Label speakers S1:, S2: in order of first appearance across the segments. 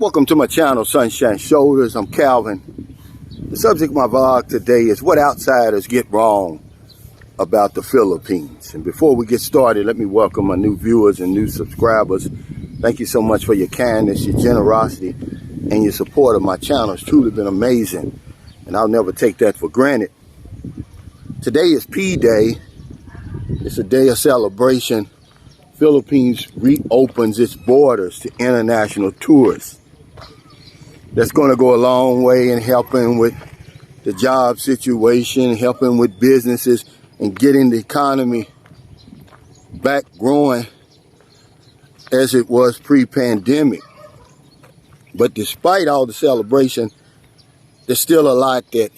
S1: Welcome to my channel, Sunshine Shoulders. I'm Calvin. The subject of my vlog today is what outsiders get wrong about the Philippines. And before we get started, let me welcome my new viewers and new subscribers. Thank you so much for your kindness, your generosity, and your support of my channel. It's truly been amazing, and I'll never take that for granted. Today is P-Day. It's a day of celebration. Philippines reopens its borders to international tourists. That's going to go a long way in helping with the job situation, helping with businesses, and getting the economy back growing as it was pre-pandemic. But despite all the celebration, there's still a lot that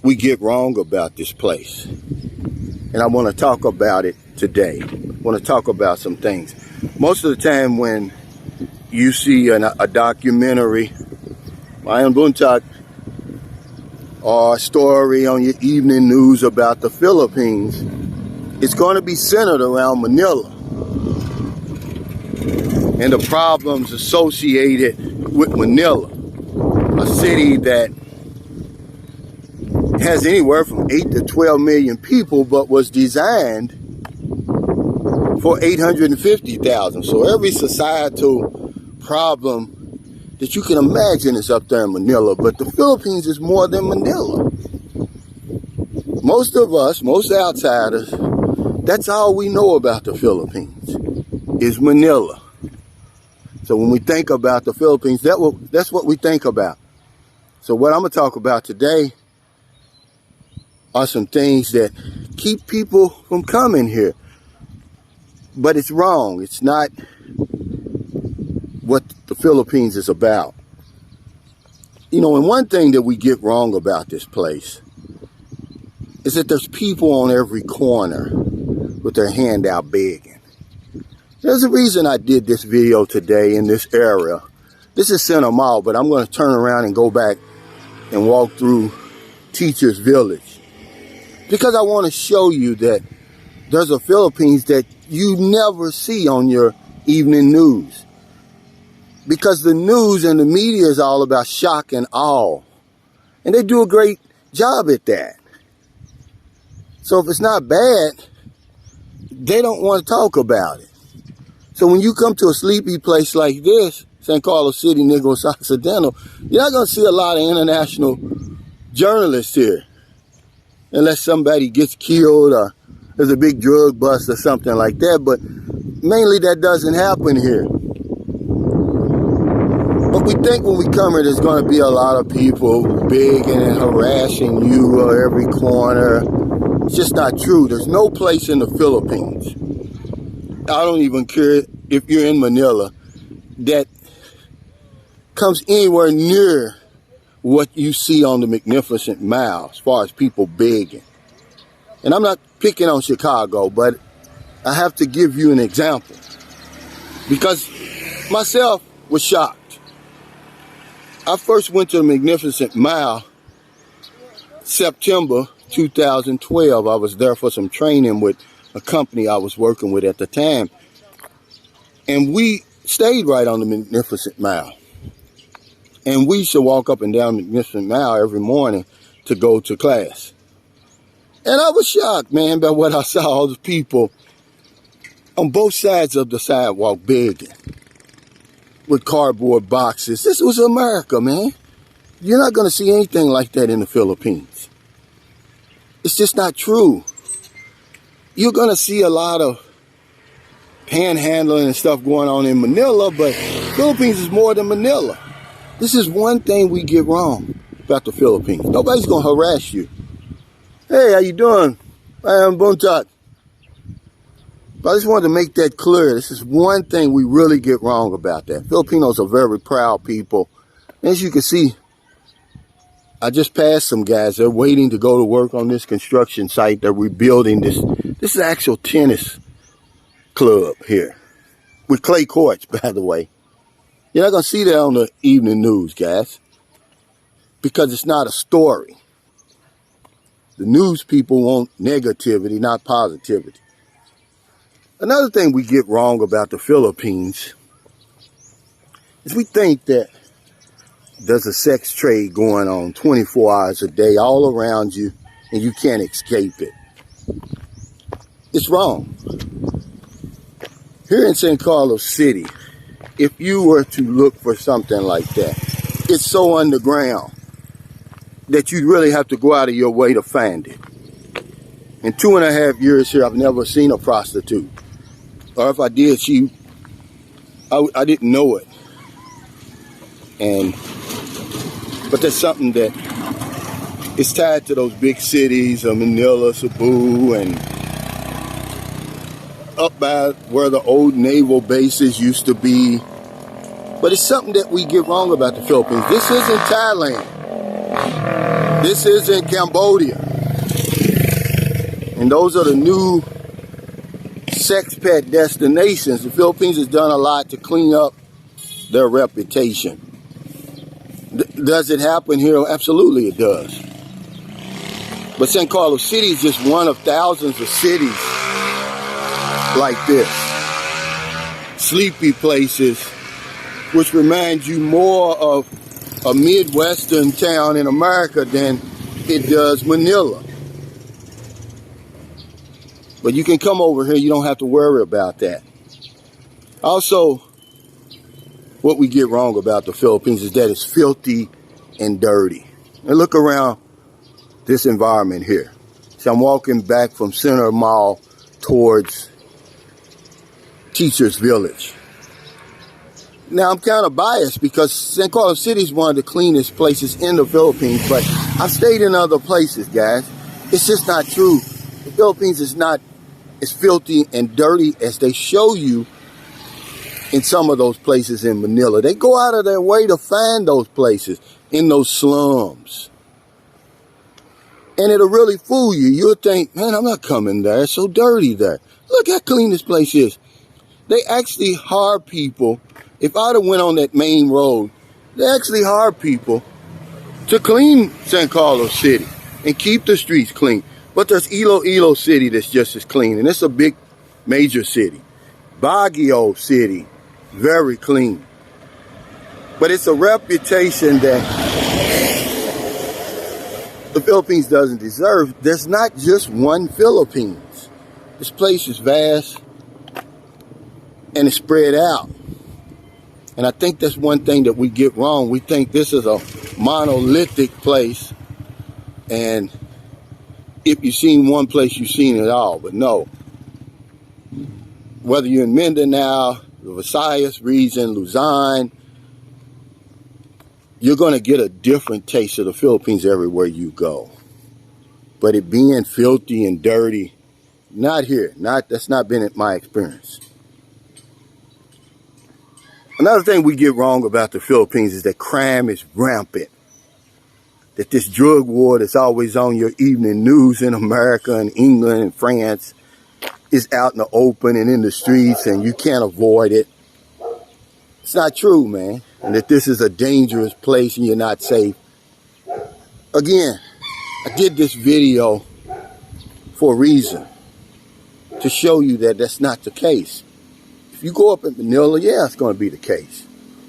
S1: we get wrong about this place. And I want to talk about it today. I want to talk about some things. Most of the time when you see a documentary, Debunking, or a story on your evening news about the Philippines, it's going to be centered around Manila and the problems associated with Manila, a city that has anywhere from 8 to 12 million people, but was designed for 850,000. So every societal problem that you can imagine is up there in Manila, but the Philippines is more than Manila. Most of us, most outsiders, that's all we know about the Philippines is Manila. So when we think about the Philippines, that's what we think about. So what I'm going to talk about today are some things that keep people from coming here. But it's wrong. It's not what the Philippines is about. You know, and one thing that we get wrong about this place is that there's people on every corner with their hand out begging. There's a reason I did this video today in this area. This is Center Mall, but I'm going to turn around and go back and walk through Teachers Village, because I want to show you that there's a Philippines that you never see on your evening news. Because the news and the media is all about shock and awe. And they do a great job at that. So if it's not bad, they don't want to talk about it. So when you come to a sleepy place like this, San Carlos City, Negros Occidental, you're not going to see a lot of international journalists here. Unless somebody gets killed or there's a big drug bust or something like that. But mainly that doesn't happen here. But we think when we come here, there's going to be a lot of people begging and harassing you at every corner. It's just not true. There's no place in the Philippines, I don't even care if you're in Manila, that comes anywhere near what you see on the Magnificent Mile as far as people begging. And I'm not picking on Chicago, but I have to give you an example, because myself was shocked. I first went to the Magnificent Mile September 2012. I was there for some training with a company I was working with at the time. And we stayed right on the Magnificent Mile. And we used to walk up and down the Magnificent Mile every morning to go to class. And I was shocked, man, by what I saw, all the people on both sides of the sidewalk begging with cardboard boxes. This was America, man. You're not going to see anything like that in the Philippines. It's just not true. You're going to see a lot of panhandling and stuff going on in Manila, but Philippines is more than Manila. This is one thing we get wrong about the Philippines. Nobody's going to harass you. Hey, how you doing? I am Buntak. But I just wanted to make that clear. This is one thing we really get wrong about that. Filipinos are very proud people. As you can see, I just passed some guys. They're waiting to go to work on this construction site. They're rebuilding this. This is an actual tennis club here with clay courts, by the way. You're not going to see that on the evening news, guys, because it's not a story. The news people want negativity, not positivity. Another thing we get wrong about the Philippines is we think that there's a sex trade going on 24 hours a day all around you and you can't escape it. It's wrong. Here in San Carlos City, if you were to look for something like that, it's so underground that you really have to go out of your way to find it. In 2.5 years here, I've never seen a prostitute. Or if I did, I didn't know it. But that's something that is tied to those big cities of Manila, Cebu, and up by where the old naval bases used to be. But it's something that we get wrong about the Philippines. This isn't Thailand. This isn't Cambodia. And those are the new sex pet destinations. The Philippines has done a lot to clean up their reputation. Does it happen here? Absolutely it does. But San Carlos City is just one of thousands of cities like this. Sleepy places, which reminds you more of a Midwestern town in America than it does Manila. But you can come over here, you don't have to worry about that. Also, what we get wrong about the Philippines is that it's filthy and dirty. And look around this environment here. So I'm walking back from Center Mall towards Teachers Village. Now, I'm kind of biased because San Carlos City is one of the cleanest places in the Philippines, but I've stayed in other places, guys. It's just not true. The Philippines is not as filthy and dirty as they show you in some of those places in Manila. They go out of their way to find those places in those slums. And it'll really fool you. You'll think, man, I'm not coming there. It's so dirty there. Look how clean this place is. They actually hire people. If I'd have went on that main road, they actually hire people to clean San Carlos City and keep the streets clean. But there's Iloilo City that's just as clean. And it's a big, major city. Baguio City, very clean. But it's a reputation that the Philippines doesn't deserve. There's not just one Philippines. This place is vast and it's spread out. And I think that's one thing that we get wrong. We think this is a monolithic place, and if you've seen one place, you've seen it all. But no. Whether you're in Mindanao, the Visayas region, Luzon, you're going to get a different taste of the Philippines everywhere you go. But it being filthy and dirty, not here. That's not been my experience. Another thing we get wrong about the Philippines is that crime is rampant. That this drug war that's always on your evening news in America and England and France is out in the open and in the streets and you can't avoid it. It's not true, man. And that this is a dangerous place and you're not safe. Again, I did this video for a reason. To show you that that's not the case. If you go up in Manila, yeah, it's going to be the case.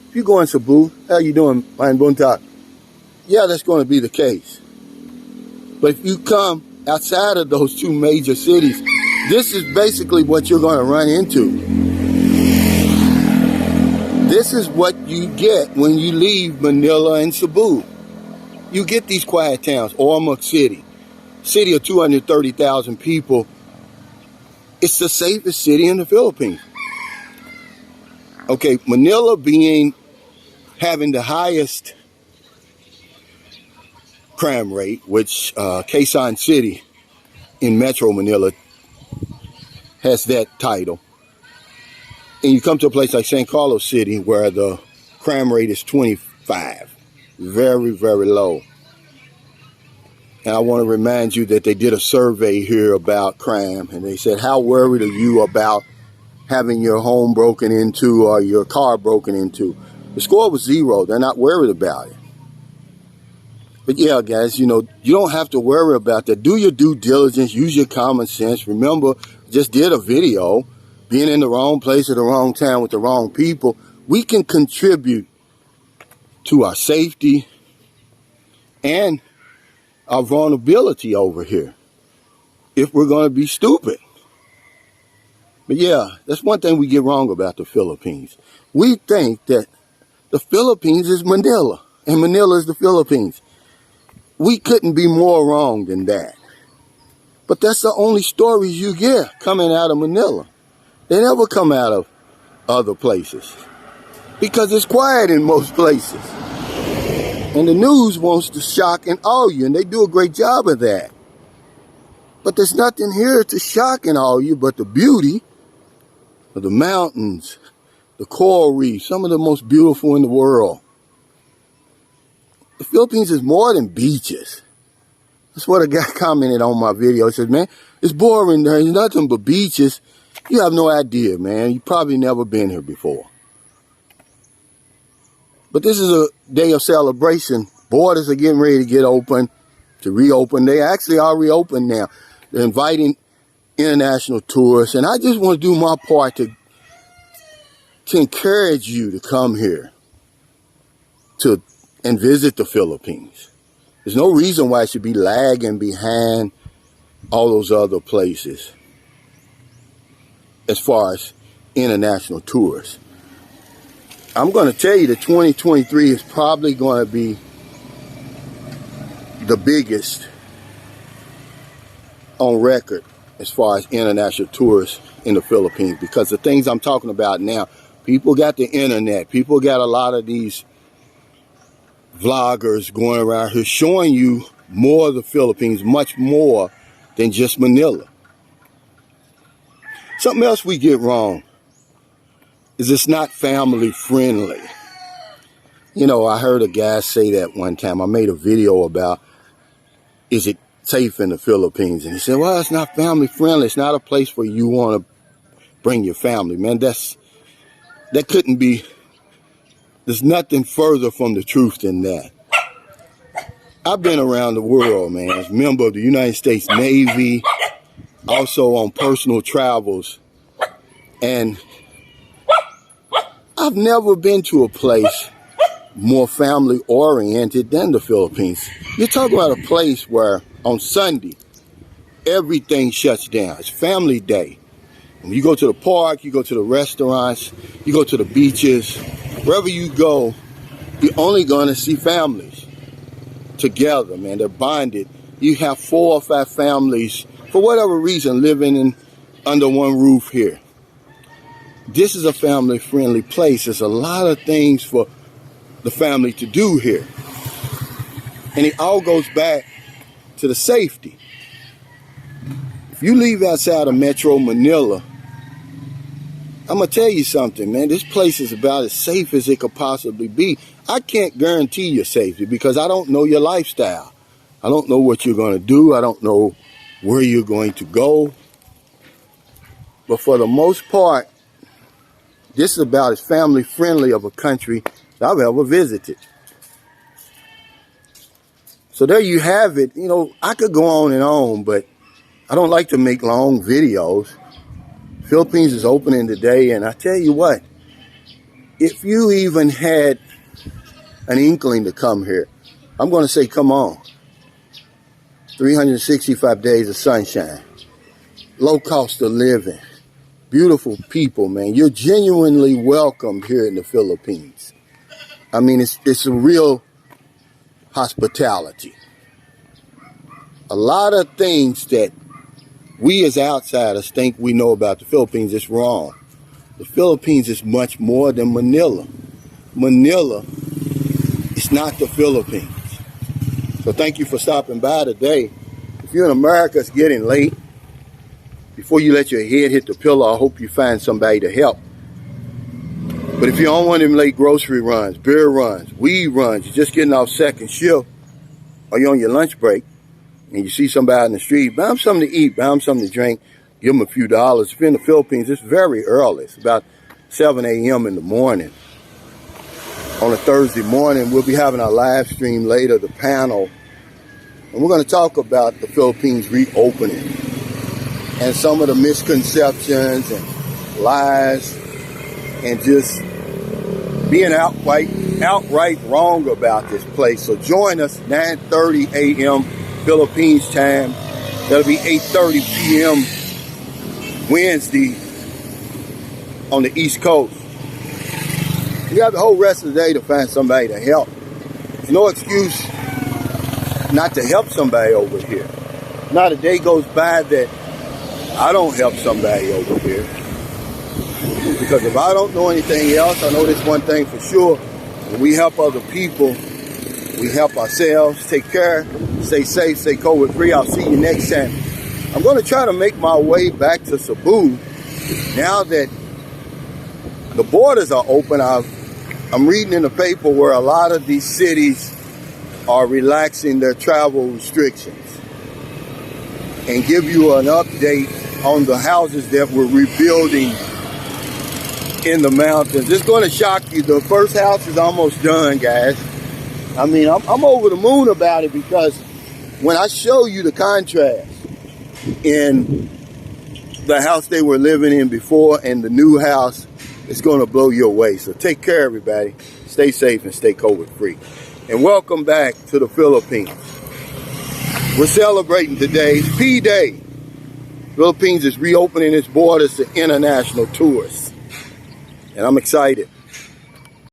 S1: If you go in Cebu, how you doing, Mayan Bunta? Yeah, that's going to be the case. But if you come outside of those two major cities, this is basically what you're going to run into. This is what you get when you leave Manila and Cebu. You get these quiet towns. Ormoc City, city of 230,000 people. It's the safest city in the Philippines. Okay, Manila having the highest crime rate, which Quezon City in Metro Manila has that title. And you come to a place like San Carlos City where the crime rate is 25. Very, very low. And I want to remind you that they did a survey here about crime. And they said, how worried are you about having your home broken into or your car broken into? The score was 0. They're not worried about it. But yeah, guys, you don't have to worry about that. Do your due diligence. Use your common sense. Remember, just did a video. Being in the wrong place at the wrong time with the wrong people we can contribute to our safety and our vulnerability over here if we're going to be stupid. But yeah, that's one thing we get wrong about the Philippines. We think that the Philippines is Manila, and Manila is the Philippines. We couldn't be more wrong than that. But that's the only stories you get coming out of Manila. They never come out of other places because it's quiet in most places. And the news wants to shock and awe you, and they do a great job of that. But there's nothing here to shock and awe you but the beauty of the mountains, the coral reefs, some of the most beautiful in the world. The Philippines is more than beaches. That's what a guy commented on my video. He said, man, it's boring. There's nothing but beaches. You have no idea, man. You've probably never been here before. But this is a day of celebration. Borders are getting ready to get open, to reopen. They actually are reopened now. They're inviting international tourists. And I just want to do my part to encourage you to come here and visit the Philippines. There's no reason why it should be lagging behind all those other places as far as international tourists. I'm going to tell you that 2023 is probably going to be the biggest on record as far as international tourists in the Philippines, because the things I'm talking about now, people got the internet, people got a lot of these vloggers going around here showing you more of the Philippines, much more than just Manila. Something else we get wrong is it's not family friendly. You know, I heard a guy say that one time. I made a video about, is it safe in the Philippines? And he said, well, it's not family friendly. It's not a place where you want to bring your family. Man, that couldn't be. There's nothing further from the truth than that. I've been around the world, man, as a member of the United States Navy, also on personal travels, and I've never been to a place more family oriented than the Philippines. You're talking about a place where on Sunday, everything shuts down. It's family day. When you go to the park, you go to the restaurants, you go to the beaches, wherever you go, you're only going to see families together, man. They're bonded. You have 4 or 5 families, for whatever reason, living under one roof here. This is a family-friendly place. There's a lot of things for the family to do here. And it all goes back to the safety. If you leave outside of Metro Manila, I'm going to tell you something, man. This place is about as safe as it could possibly be. I can't guarantee your safety because I don't know your lifestyle. I don't know what you're going to do. I don't know where you're going to go. But for the most part, this is about as family-friendly of a country that I've ever visited. So there you have it. You know, I could go on and on, but I don't like to make long videos. Philippines is opening today, and I tell you what, if you even had an inkling to come here, I'm going to say come on. 365 days of sunshine, low cost of living, beautiful people, man. You're genuinely welcomed here in the Philippines. I mean, it's a real hospitality. A lot of things that we as outsiders think we know about the Philippines is wrong. The Philippines is much more than Manila. Manila is not the Philippines. So thank you for stopping by today. If you're in America, it's getting late. Before you let your head hit the pillow, I hope you find somebody to help. But if you're on one of them late grocery runs, beer runs, weed runs, you're just getting off second shift, or you're on your lunch break, and you see somebody in the street, buy them something to eat, buy them something to drink, give them a few dollars. If you're in the Philippines, it's very early. It's about 7 a.m. in the morning. On a Thursday morning, we'll be having our live stream later, the panel, and we're going to talk about the Philippines reopening and some of the misconceptions and lies and just being outright wrong about this place. So join us 9:30 a.m. Philippines time. That'll be 8:30 p.m. Wednesday on the East Coast. You have the whole rest of the day to find somebody to help. There's no excuse not to help somebody over here. Not a day goes by that I don't help somebody over here. Because if I don't know anything else, I know this one thing for sure. When we help other people, we help ourselves. Take care, stay safe, stay COVID free. I'll see you next time. I'm going to try to make my way back to Cebu now that the borders are open. I'm reading in the paper where a lot of these cities are relaxing their travel restrictions, and give you an update on the houses that we're rebuilding in the mountains. It's going to shock you. The first house is almost done, guys. I mean, I'm over the moon about it, because when I show you the contrast in the house they were living in before and the new house, it's going to blow you away. So take care, everybody. Stay safe and stay COVID free. And welcome back to the Philippines. We're celebrating today, P-Day. Philippines is reopening its borders to international tourists. And I'm excited.